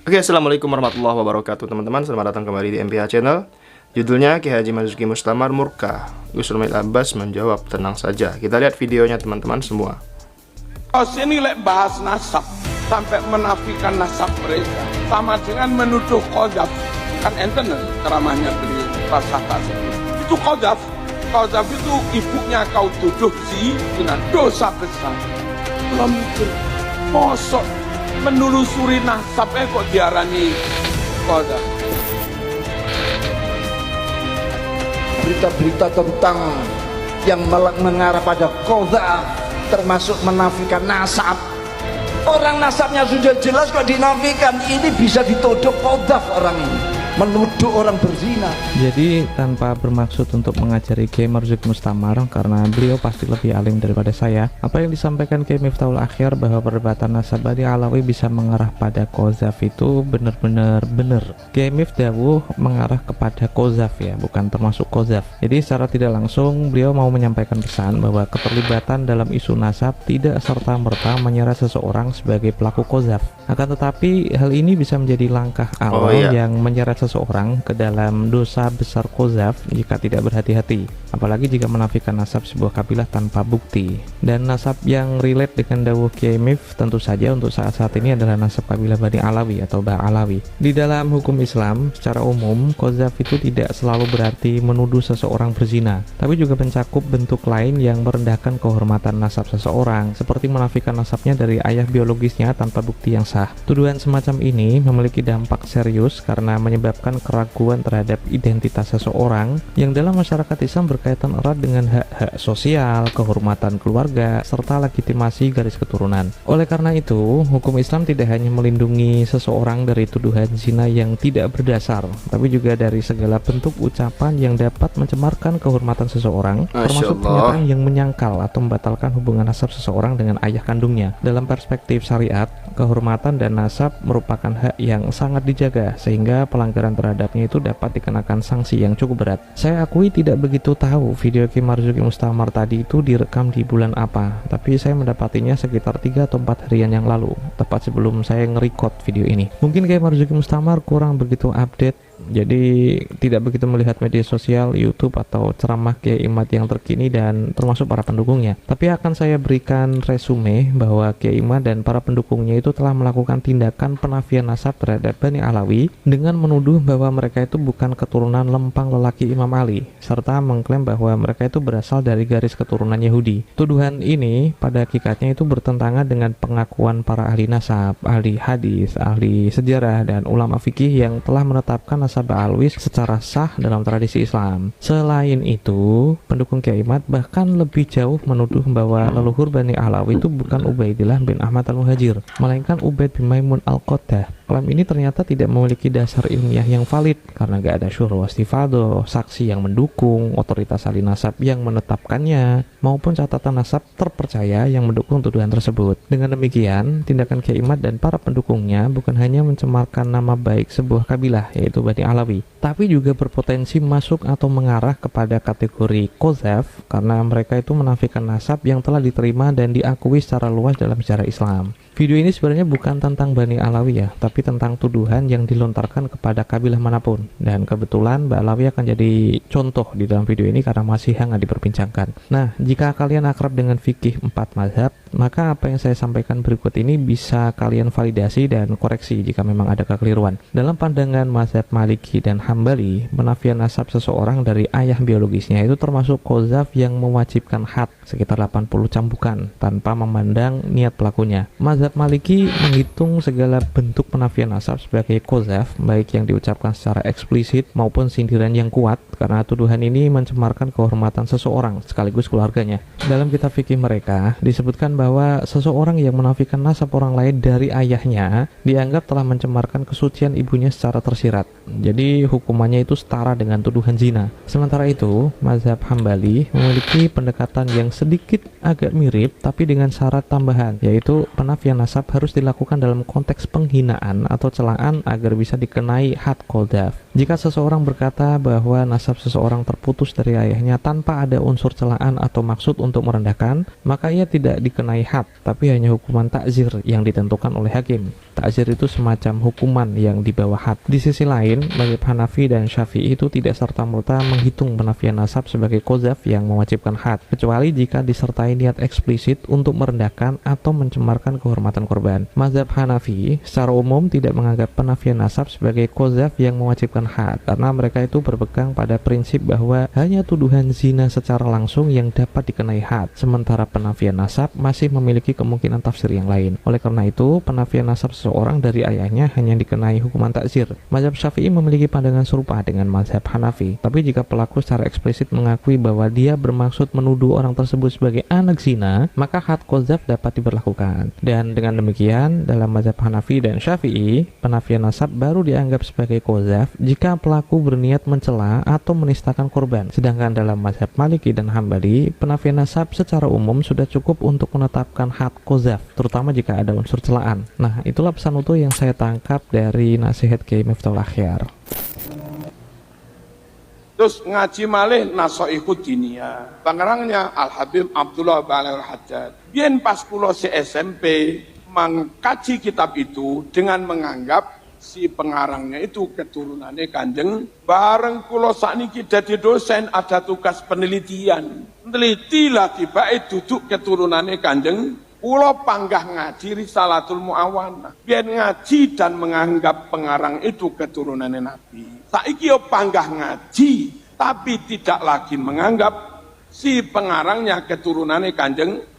Oke, assalamualaikum warahmatullahi wabarakatuh teman-teman. Selamat datang kembali di MPH Channel. Judulnya Kiai Haji Marzuki Mustamar murka, Gus Romail Abbas menjawab tenang saja. Kita lihat videonya teman-teman semua. Sini lek bahas nasab sampai menafikan nasab mereka sama dengan menuduh qadzaf. Kan enten ceramahnya beliau rasakan itu qadzaf itu ibunya kau tuduh dengan dosa besar. Belum mosok menelusuri nasabnya kok diarani qadzaf. Berita-berita tentang yang mengarah pada qadzaf termasuk menafikan nasab. Orang nasabnya sudah jelas kok dinafikan. Ini bisa dituduh qadzaf orang ini, menuduh orang berzina. Jadi tanpa bermaksud untuk mengajari Kiai Marzuki Mustamar, karena beliau pasti lebih alim daripada saya, apa yang disampaikan Kiai Miftahul Akhyar bahwa perdebatan nasab Bani Alawi bisa mengarah pada qadzaf itu benar-benar benar. Kiai Miftahul mengarah kepada qadzaf ya, bukan termasuk qadzaf. Jadi secara tidak langsung beliau mau menyampaikan pesan bahwa keterlibatan dalam isu nasab tidak serta-merta menyeret seseorang sebagai pelaku qadzaf. Akan tetapi hal ini bisa menjadi langkah awal yang menyeret seseorang ke dalam dosa besar qadzaf jika tidak berhati-hati, apalagi jika menafikan nasab sebuah kabilah tanpa bukti. Dan nasab yang relate dengan dawuh Kiai Mif tentu saja untuk saat-saat ini adalah nasab kabilah Bani Alawi atau Ba'alawi. Di dalam hukum Islam secara umum, qadzaf itu tidak selalu berarti menuduh seseorang berzina, tapi juga mencakup bentuk lain yang merendahkan kehormatan nasab seseorang, seperti menafikan nasabnya dari ayah biologisnya tanpa bukti yang sah. Tuduhan semacam ini memiliki dampak serius karena menyebabkan keraguan terhadap identitas seseorang yang dalam masyarakat Islam berkaitan erat dengan hak-hak sosial, kehormatan keluarga, serta legitimasi garis keturunan. Oleh karena itu, hukum Islam tidak hanya melindungi seseorang dari tuduhan zina yang tidak berdasar, tapi juga dari segala bentuk ucapan yang dapat mencemarkan kehormatan seseorang, termasuk pernyataan yang menyangkal atau membatalkan hubungan nasab seseorang dengan ayah kandungnya. Dalam perspektif syariat, kehormatan dan nasab merupakan hak yang sangat dijaga, sehingga pelanggaran terhadapnya itu dapat dikenakan sanksi yang cukup berat. Saya akui tidak begitu tahu video Kiai Marzuki Mustamar tadi itu direkam di bulan apa, tapi saya mendapatinya sekitar 3 atau 4 harian yang lalu, tepat sebelum saya nge-record video ini. Mungkin Kiai Marzuki Mustamar kurang begitu update, jadi tidak begitu melihat media sosial, YouTube atau ceramah Kiai Imad yang terkini dan termasuk para pendukungnya. Tapi akan saya berikan resume bahwa Kiai Imad dan para pendukungnya itu telah melakukan tindakan penafian nasab terhadap Bani Alawi dengan menuduh bahwa mereka itu bukan keturunan lempang lelaki Imam Ali, serta mengklaim bahwa mereka itu berasal dari garis keturunan Yahudi. Tuduhan ini pada hakikatnya itu bertentangan dengan pengakuan para ahli nasab, ahli hadis, ahli sejarah, dan ulama fikih yang telah menetapkan nasab Ba'alawi secara sah dalam tradisi Islam. Selain itu, pendukung Kiai Imad bahkan lebih jauh menuduh bahwa leluhur Bani Alawi itu bukan Ubaidillah bin Ahmad al-Muhajir, melainkan Ubaid bin Maimun al-Qaddah. Klaim ini ternyata tidak memiliki dasar ilmiah yang valid karena gak ada syuhur wastifado, saksi yang mendukung, otoritas ahli nasab yang menetapkannya, maupun catatan nasab terpercaya yang mendukung tuduhan tersebut. Dengan demikian, tindakan Kiai Imad dan para pendukungnya bukan hanya mencemarkan nama baik sebuah kabilah, yaitu Bani Alawi, tapi juga berpotensi masuk atau mengarah kepada kategori qadzaf karena mereka itu menafikan nasab yang telah diterima dan diakui secara luas dalam sejarah Islam. Video ini sebenarnya bukan tentang Bani Alawi ya, tapi tentang tuduhan yang dilontarkan kepada kabilah manapun. Dan kebetulan Mbak Alawi akan jadi contoh di dalam video ini karena masih hangat diperbincangkan. Nah, jika kalian akrab dengan fikih 4 mazhab, maka apa yang saya sampaikan berikut ini bisa kalian validasi dan koreksi jika memang ada kekeliruan. Dalam pandangan mazhab Maliki dan Hambali, penafian nasab seseorang dari ayah biologisnya itu termasuk qadzaf yang mewajibkan had sekitar 80 cambukan tanpa memandang niat pelakunya. Mazhab Maliki menghitung segala bentuk penafian nasab sebagai qadzaf, baik yang diucapkan secara eksplisit maupun sindiran yang kuat, karena tuduhan ini mencemarkan kehormatan seseorang sekaligus keluarganya. Dalam kitab fikih mereka disebutkan bahwa seseorang yang menafikan nasab orang lain dari ayahnya dianggap telah mencemarkan kesucian ibunya secara tersirat. Jadi hukumannya itu setara dengan tuduhan zina. Sementara itu, mazhab Hambali memiliki pendekatan yang sedikit agak mirip tapi dengan syarat tambahan, yaitu penafian penafian nasab harus dilakukan dalam konteks penghinaan atau celaan agar bisa dikenai had qadzaf. Jika seseorang berkata bahwa nasab seseorang terputus dari ayahnya tanpa ada unsur celaan atau maksud untuk merendahkan, maka ia tidak dikenai had, tapi hanya hukuman takzir yang ditentukan oleh hakim. Takzir itu semacam hukuman yang di bawah had. Di sisi lain, mazhab Hanafi dan Syafi'i itu tidak serta-merta menghitung penafian nasab sebagai qadzaf yang mewajibkan had, kecuali jika disertai niat eksplisit untuk merendahkan atau mencemarkan kehormatan korban. Mazhab Hanafi secara umum tidak menganggap penafian nasab sebagai qadzaf yang mewajibkan had, karena mereka itu berpegang pada prinsip bahwa hanya tuduhan zina secara langsung yang dapat dikenai had, sementara penafian nasab masih memiliki kemungkinan tafsir yang lain. Oleh karena itu, penafian nasab seseorang dari ayahnya hanya dikenai hukuman takzir. Mazhab Syafi'i memiliki pandangan serupa dengan mazhab Hanafi, tapi jika pelaku secara eksplisit mengakui bahwa dia bermaksud menuduh orang tersebut sebagai anak zina, maka had qadzaf dapat diberlakukan. Dan dengan demikian, dalam mazhab Hanafi dan Syafi'i, penafian nasab baru dianggap sebagai qadzaf jika pelaku berniat mencela atau menistakan korban. Sedangkan dalam mazhab Maliki dan Hambali, penafian nasab secara umum sudah cukup untuk menetapkan had qadzaf, terutama jika ada unsur celaan. Nah, itulah pesan utuh yang saya tangkap dari nasihat Kiai Miftahul Akhyar. Terus ngaji malih Nasoihud Diniyah. Pengarangnya Al-Habib Abdullah Ba'al Al-Hajjaj. Biyen pas kula si SMP mengkaji kitab itu dengan menganggap si pengarangnya itu keturunannya Kanjeng. Bareng kula sakniki dadi dosen ada tugas penelitian. Teliti lagi baik duduk keturunannya Kanjeng. Kula panggah ngaji Risalatul Mu'awanah. Biar ngaji dan menganggap pengarang itu keturunannya Nabi. Saiki yo panggah ngaji, tapi tidak lagi menganggap si pengarangnya keturunannya Kanjeng.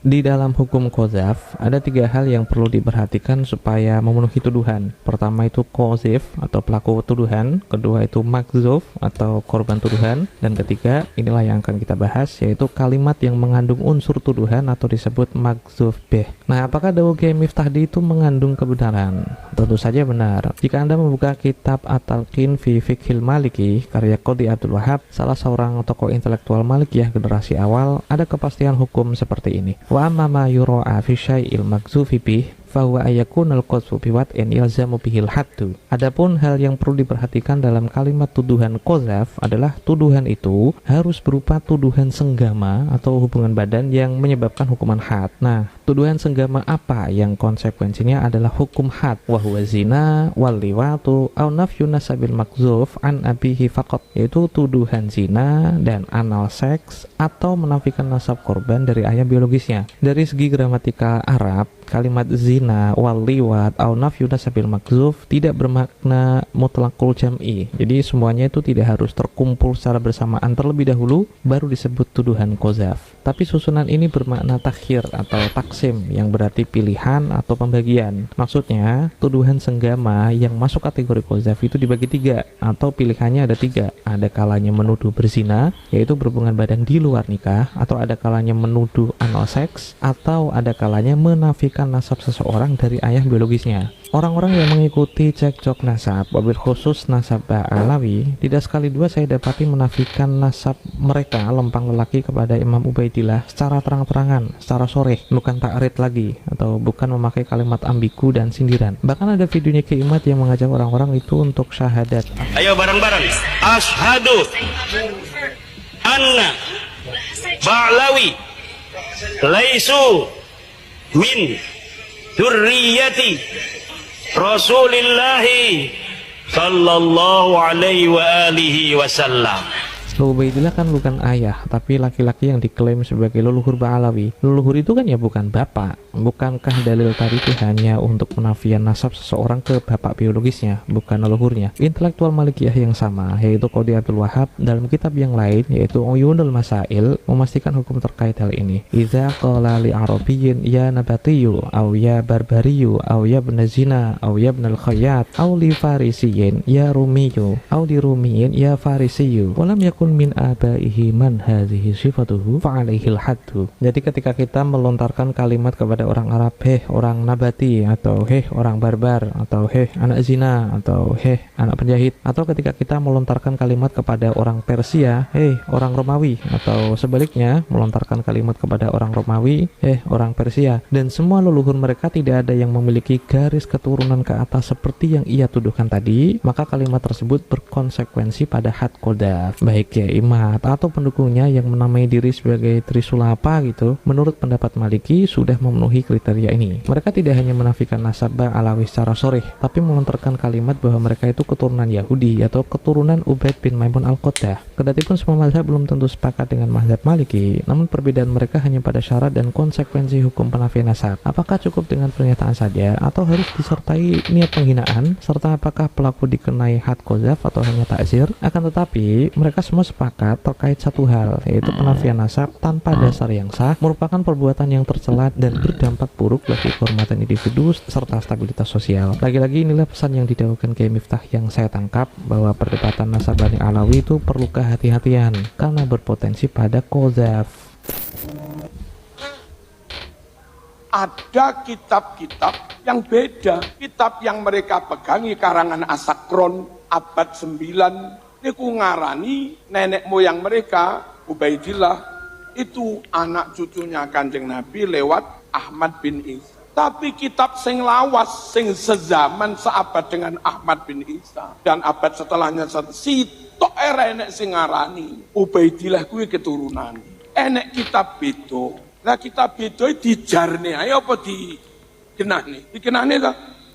Di dalam hukum qadzaf, ada 3 hal yang perlu diperhatikan supaya memenuhi tuduhan. Pertama itu qadzif atau pelaku tuduhan, kedua itu makzuf atau korban tuduhan, dan ketiga, inilah yang akan kita bahas, yaitu kalimat yang mengandung unsur tuduhan atau disebut makzuf bih. Nah, apakah dawuh Kiai Miftahdi itu mengandung kebenaran? Tentu saja benar. Jika Anda membuka kitab At-Talqin fi Fiqhil Maliki karya Qadhi Abdul Wahab, salah seorang tokoh intelektual Malikiyah generasi awal, ada kepastian hukum seperti ini. Wa amma ma yura'a fi syai'il makzufi bih fahuwa ayakunal qadzfu biwat'in yalzamu bihil haddu. Adapun hal yang perlu diperhatikan dalam kalimat tuduhan qadzaf adalah tuduhan itu harus berupa tuduhan senggama atau hubungan badan yang menyebabkan hukuman had. Nah, tuduhan senggama apa yang konsekuensinya adalah hukum had? Wa huwa zina wal liwatu aw nafyu nasabil makzuf an abihi faqat, yaitu tuduhan zina dan anal seks atau menafikan nasab korban dari ayah biologisnya. Dari segi gramatikal Arab, kalimat zina, wal liwat, au nafyu nasabil makzuf tidak bermakna mutlaqul jam'i. Jadi semuanya itu tidak harus terkumpul secara bersamaan terlebih dahulu baru disebut tuduhan qadzaf. Tapi susunan ini bermakna takhir atau taksim yang berarti pilihan atau pembagian. Maksudnya, tuduhan senggama yang masuk kategori qadzaf itu dibagi 3 atau pilihannya ada 3. Ada kalanya menuduh berzina, yaitu berhubungan badan di luar nikah, atau ada kalanya menuduh anal seks, atau ada kalanya menafikan nasab seseorang dari ayah biologisnya. Orang-orang yang mengikuti cekcok nasab, wabil khusus nasab Ba'alawi, tidak sekali dua saya dapati menafikan nasab mereka lempang lelaki kepada Imam Ubaidillah secara terang-terangan, secara soreh, bukan ta'rid lagi, atau bukan memakai kalimat ambigu dan sindiran. Bahkan ada videonya Kiimat yang mengajak orang-orang itu untuk syahadat. Ayo bareng-bareng. Ashhadu anna Ba'alawi laisu min dzurriyyati Rasulillahi sallallahu alaihi wa alihi wasallam. Ubaidillah kan bukan ayah, tapi laki-laki yang diklaim sebagai leluhur Ba'alawi. Leluhur itu kan ya bukan bapak. Bukankah dalil tadi itu hanya untuk penafian nasab seseorang ke bapak biologisnya, bukan leluhurnya? Intelektual Malikiyah yang sama, yaitu Qadhi Abdul Wahab, dalam kitab yang lain, yaitu Uyunul Masail, memastikan hukum terkait hal ini. Idza qala li arabiyyin ya nabatiyu, aw ya barbariyu, aw ya ibn zina, aw ya ibn al-khayyat, aw li farisiyyin ya rumiyu, aw li rumiyin ya farisiyu, walam yakun yakun min abaihi man hadhihi sifatuhu fa'alaihil haddu. Jadi ketika kita melontarkan kalimat kepada orang Arab, heh orang nabati, atau heh orang barbar, atau heh anak zina, atau heh anak penjahit, atau ketika kita melontarkan kalimat kepada orang Persia, heh orang Romawi, atau sebaliknya melontarkan kalimat kepada orang Romawi, heh orang Persia, dan semua leluhur mereka tidak ada yang memiliki garis keturunan ke atas seperti yang ia tuduhkan tadi, maka kalimat tersebut berkonsekuensi pada had qadzaf. Baik ya imam atau pendukungnya yang menamai diri sebagai Trisulapa gitu, menurut pendapat Maliki sudah memenuhi kriteria ini. Mereka tidak hanya menafikan nasab Alawi secara sharih, tapi melontarkan kalimat bahwa mereka itu keturunan Yahudi atau keturunan Ubaid bin Maimun al-Qaddah. Kedatipun semua mazhab belum tentu sepakat dengan mazhab Maliki, namun perbedaan mereka hanya pada syarat dan konsekuensi hukum penafian nasab. Apakah cukup dengan pernyataan saja atau harus disertai niat penghinaan, serta apakah pelaku dikenai had qadzaf atau hanya ta'zir? Akan tetapi mereka semua sepakat terkait satu hal, yaitu penafian nasab tanpa dasar yang sah merupakan perbuatan yang tercela dan berdampak buruk bagi kehormatan individu serta stabilitas sosial. Lagi-lagi inilah pesan yang didawukan Kiai Miftah yang saya tangkap, bahwa perdebatan nasab Bani Alawi itu perlu kehati-hatian karena berpotensi pada qadzaf. Ada kitab-kitab yang beda. Kitab yang mereka pegangi karangan Asakron abad 9, niku ngarani nenek moyang mereka Ubaidillah itu anak cucunya Kanjeng Nabi lewat Ahmad bin Isa. Tapi kitab sing lawas, sing sezaman seabad dengan Ahmad bin Isa dan abad setelahnya sitok enek sing ngarani Ubaidillah kuwi keturunan. Enek kitab beda. Lah kitab beda dijarne ae apa dikenahne? Dikenahne ta?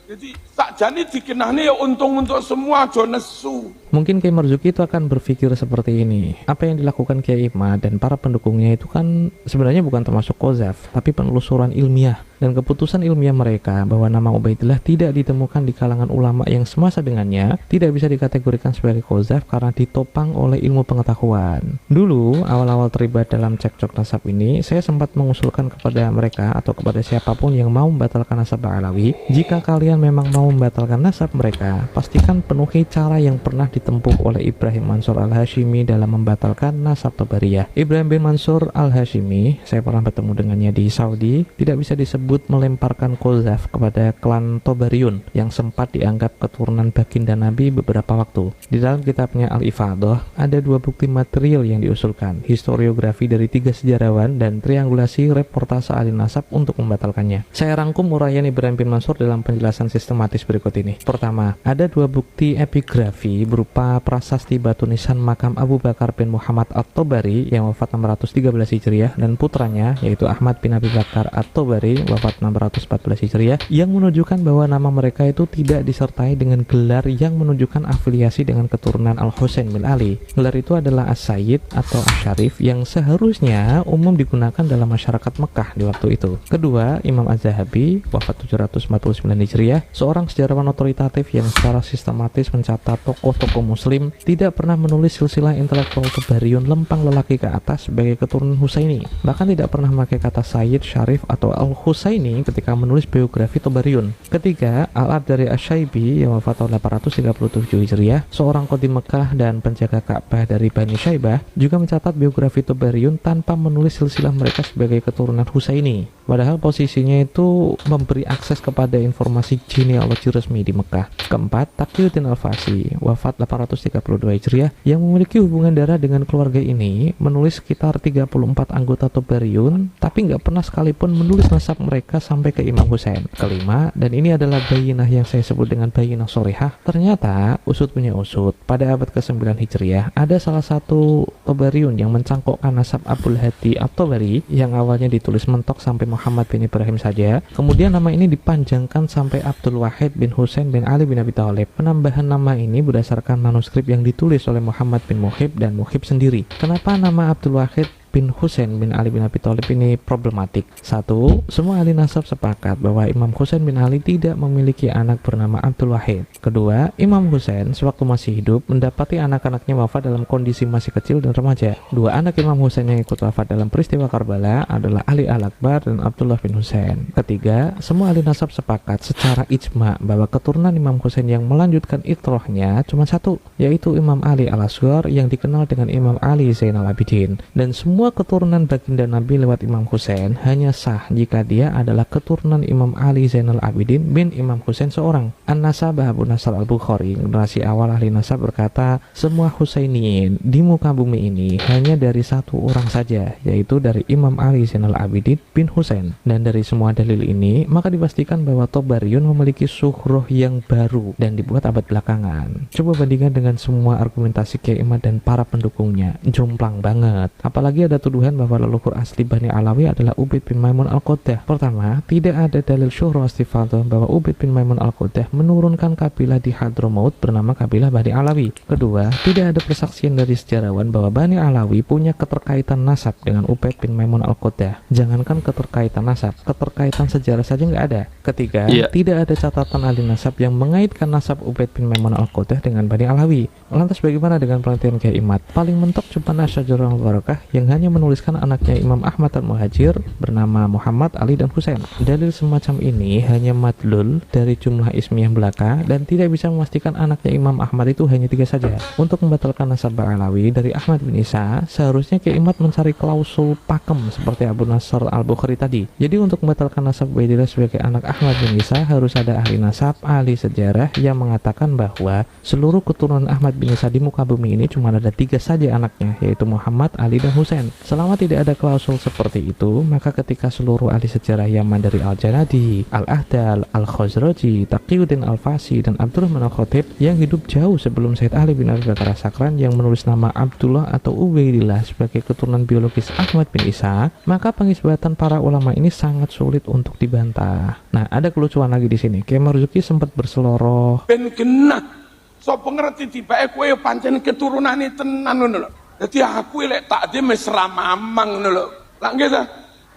Jadi sakjane dikenahne ya untung untuk semua aja nesu. Mungkin Kiai Marzuki itu akan berpikir seperti ini. Apa yang dilakukan Kiai Ima dan para pendukungnya itu kan sebenarnya bukan termasuk qadzaf, tapi penelusuran ilmiah. Dan keputusan ilmiah mereka bahwa nama Ubaidillah tidak ditemukan di kalangan ulama yang semasa dengannya tidak bisa dikategorikan sebagai qadzaf karena ditopang oleh ilmu pengetahuan. Dulu, awal-awal terlibat dalam cekcok nasab ini, saya sempat mengusulkan kepada mereka atau kepada siapapun yang mau membatalkan nasab Alawi, jika kalian memang mau membatalkan nasab mereka, pastikan penuhi cara yang pernah ditempuh oleh Ibrahim Mansur al-Hashimi dalam membatalkan nasab Tabariyah. Ibrahim bin Mansur al-Hashimi, saya pernah bertemu dengannya di Saudi, tidak bisa disebut melemparkan qadzaf kepada klan Tobariyun yang sempat dianggap keturunan baginda Nabi beberapa waktu. Di dalam kitabnya Al-Ifadah ada dua bukti material yang diusulkan, historiografi dari 3 sejarawan dan triangulasi reportase ahli nasab untuk membatalkannya. Saya rangkum uraian Ibrahim bin Mansur dalam penjelasan sistematis berikut ini. Pertama, ada 2 bukti epigrafi berupa prasasti batu nisan makam Abu Bakar bin Muhammad At-Tobari yang wafat 613 Hijriah dan putranya yaitu Ahmad bin Abi Bakar At-Tobari wafat 614 Hijriah yang menunjukkan bahwa nama mereka itu tidak disertai dengan gelar yang menunjukkan afiliasi dengan keturunan Al-Husain bin Ali. Gelar itu adalah As-Sayyid atau As-Syarif yang seharusnya umum digunakan dalam masyarakat Mekah di waktu itu. Kedua, Imam Az-Zahabi wafat 749 Hijriah, seorang sejarawan otoritatif yang secara sistematis mencatat tokoh-tokoh muslim tidak pernah menulis silsilah intelektual Tobariyun lempang lelaki ke atas sebagai keturunan Husaini. Bahkan tidak pernah memakai kata Sayyid, Syarif atau Al-Husaini ketika menulis biografi Tobariyun. Ketiga, Al-Abd dari Asy-Syaibi yang wafat tahun 837 Hijriah, seorang qadhi Mekah dan penjaga Ka'bah dari Bani Syaibah, juga mencatat biografi Tobariyun tanpa menulis silsilah mereka sebagai keturunan Husaini. Padahal posisinya itu memberi akses kepada informasi genealogi resmi di Mekah. Keempat, Taqiyuddin Al-Fasi, wafat 832 Hijriah, yang memiliki hubungan darah dengan keluarga ini, menulis sekitar 34 anggota Tobariyun, tapi nggak pernah sekalipun menulis nasab mereka sampai ke Imam Husain. Kelima, dan ini adalah bayinah yang saya sebut dengan bayinah sorihah, ternyata usut punya usut. Pada abad ke-9 Hijriah, ada salah satu Tobariyun yang mencangkokkan nasab Abdul Hadi At-Tobari yang awalnya ditulis mentok sampai Muhammad bin Ibrahim saja. Kemudian nama ini dipanjangkan sampai Abdul Wahid bin Husain bin Ali bin Abi Thalib. Penambahan nama ini berdasarkan manuskrip yang ditulis oleh Muhammad bin Muhib dan Muhib sendiri. Kenapa nama Abdul Wahid bin Husain bin Ali bin Abi Thalib ini problematik. Satu, semua ahli nasab sepakat bahwa Imam Husain bin Ali tidak memiliki anak bernama Abdul Wahid. Kedua, Imam Husain sewaktu masih hidup mendapati anak-anaknya wafat dalam kondisi masih kecil dan remaja. Dua anak Imam Husain yang ikut wafat dalam peristiwa Karbala adalah Ali Al-Akbar dan Abdullah bin Husain. Ketiga, semua ahli nasab sepakat secara ijma bahwa keturunan Imam Husain yang melanjutkan itrohnya cuma satu, yaitu Imam Ali Al-Asghar yang dikenal dengan Imam Ali Zainal Abidin. Dan semua keturunan baginda Nabi lewat Imam Husain hanya sah jika dia adalah keturunan Imam Ali Zainal Abidin bin Imam Husain seorang. An-Nasabah Abu Nasr Al-Bukhari, generasi awal ahli nasab, berkata, semua Husainiyin di muka bumi ini hanya dari satu orang saja, yaitu dari Imam Ali Zainal Abidin bin Husain. Dan dari semua dalil ini, maka dipastikan bahwa Tabariyun memiliki suhroh yang baru dan dibuat abad belakangan. Coba bandingkan dengan semua argumentasi Kiai Imad dan para pendukungnya, jomplang banget. Apalagi ada tuduhan bahwa leluhur asli Bani Alawi adalah Ubaid bin Maimun Al-Qaddah. Pertama, tidak ada dalil syuhroh istifadah bahwa Ubaid bin Maimun Al-Qaddah menurunkan kabilah di Hadramaut bernama kabilah Bani Alawi. Kedua, tidak ada persaksian dari sejarawan bahwa Bani Alawi punya keterkaitan nasab dengan Ubaid bin Maimun Al-Qaddah. Jangankan keterkaitan nasab, keterkaitan sejarah saja nggak ada. Ketiga, tidak ada catatan ahli nasab yang mengaitkan nasab Ubaid bin Maimun Al-Qaddah dengan Bani Alawi. Lantas bagaimana dengan penelitian Kiai Imad? Paling mentok cuma Asy-Syajarah Al-Barakah yang hanya menuliskan anaknya Imam Ahmad Al-Muhajir bernama Muhammad, Ali, dan Husain. Dalil semacam ini hanya madlul dari jumlah ismiyah belaka dan tidak bisa memastikan anaknya Imam Ahmad itu hanya 3 saja. Untuk membatalkan nasab Alawi dari Ahmad bin Isa, seharusnya Kiai Imad mencari klausul pakem seperti Abu Nasr Al-Bukhari tadi. Jadi untuk membatalkan nasab Ubaidillah sebagai anak Ahmad bin Isa harus ada ahli nasab, ahli sejarah yang mengatakan bahwa seluruh keturunan Ahmad bin Isa di muka bumi ini cuma ada 3 saja anaknya, yaitu Muhammad, Ali, dan Husain. Selama tidak ada klausul seperti itu, maka ketika seluruh ahli sejarah Yaman dari Al-Janadi, Al-Ahdal, Al-Khazraji, Taqiyuddin Al-Fasi, dan Abdurrahman Al-Khatib yang hidup jauh sebelum Sayyid Ali bin Abi Bakar As-Sakran yang menulis nama Abdullah atau Ubaidillah sebagai keturunan biologis Ahmad bin Isa, maka pengisbatan para ulama ini sangat sulit untuk dibantah. Nah, ada kelucuan lagi di sini. Kiai Marzuki sempat berseloroh. Ben genah. Sapa ngerti tibake kowe pancen keturunane tenan ngono lho. Dadi aku lek takdim wis ra mamang ngono lho. Lah nggih ta.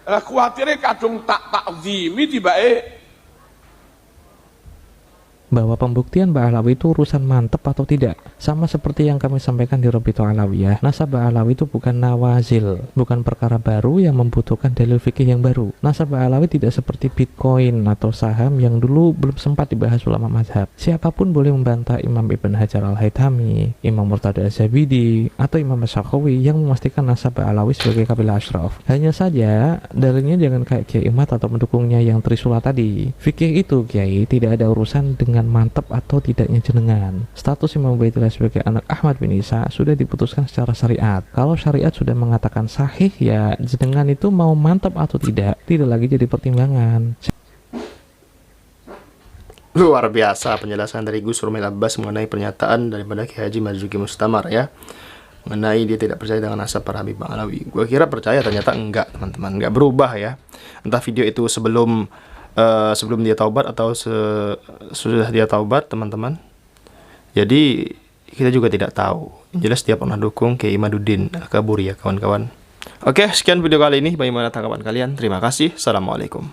Lah kuwatire kadung takzimi tibake bahwa pembuktian Ba'alawi itu urusan mantep atau tidak. Sama seperti yang kami sampaikan di Robito Alawiyah, nasab Ba'alawi itu bukan nawazil, bukan perkara baru yang membutuhkan dalil fikih yang baru. Nasab Ba'alawi tidak seperti Bitcoin atau saham yang dulu belum sempat dibahas ulama mazhab. Siapapun boleh membantah Imam Ibn Hajar Al-Haytami, Imam Murtada Az-Zabidi, atau Imam Asy-Syakhawi yang memastikan nasab Ba'alawi sebagai kabilah asyraf. Hanya saja, dalilnya jangan kayak Kiai Imad atau pendukungnya yang Trisula tadi. Fikih itu, Kiai, tidak ada urusan dengan mantap atau tidaknya jenengan. Status Imam Ubaidillah sebagai anak Ahmad bin Isa sudah diputuskan secara syariat. Kalau syariat sudah mengatakan sahih, ya jenengan itu mau mantap atau tidak lagi jadi pertimbangan. Luar biasa penjelasan dari Gus Rumail Abbas mengenai pernyataan daripada Kiai Haji Marzuki Mustamar ya, mengenai dia tidak percaya dengan nasab para Habib Alawi. Gue kira percaya, ternyata enggak teman-teman, enggak berubah ya. Entah video itu sebelum dia taubat atau sudah dia taubat teman-teman. Jadi kita juga tidak tahu. Jelas dia pernah dukung Kiai Imaduddin Al-Kaburi ya kawan-kawan. Oke, sekian video kali ini. Bagaimana tanggapan kalian? Terima kasih. Assalamualaikum.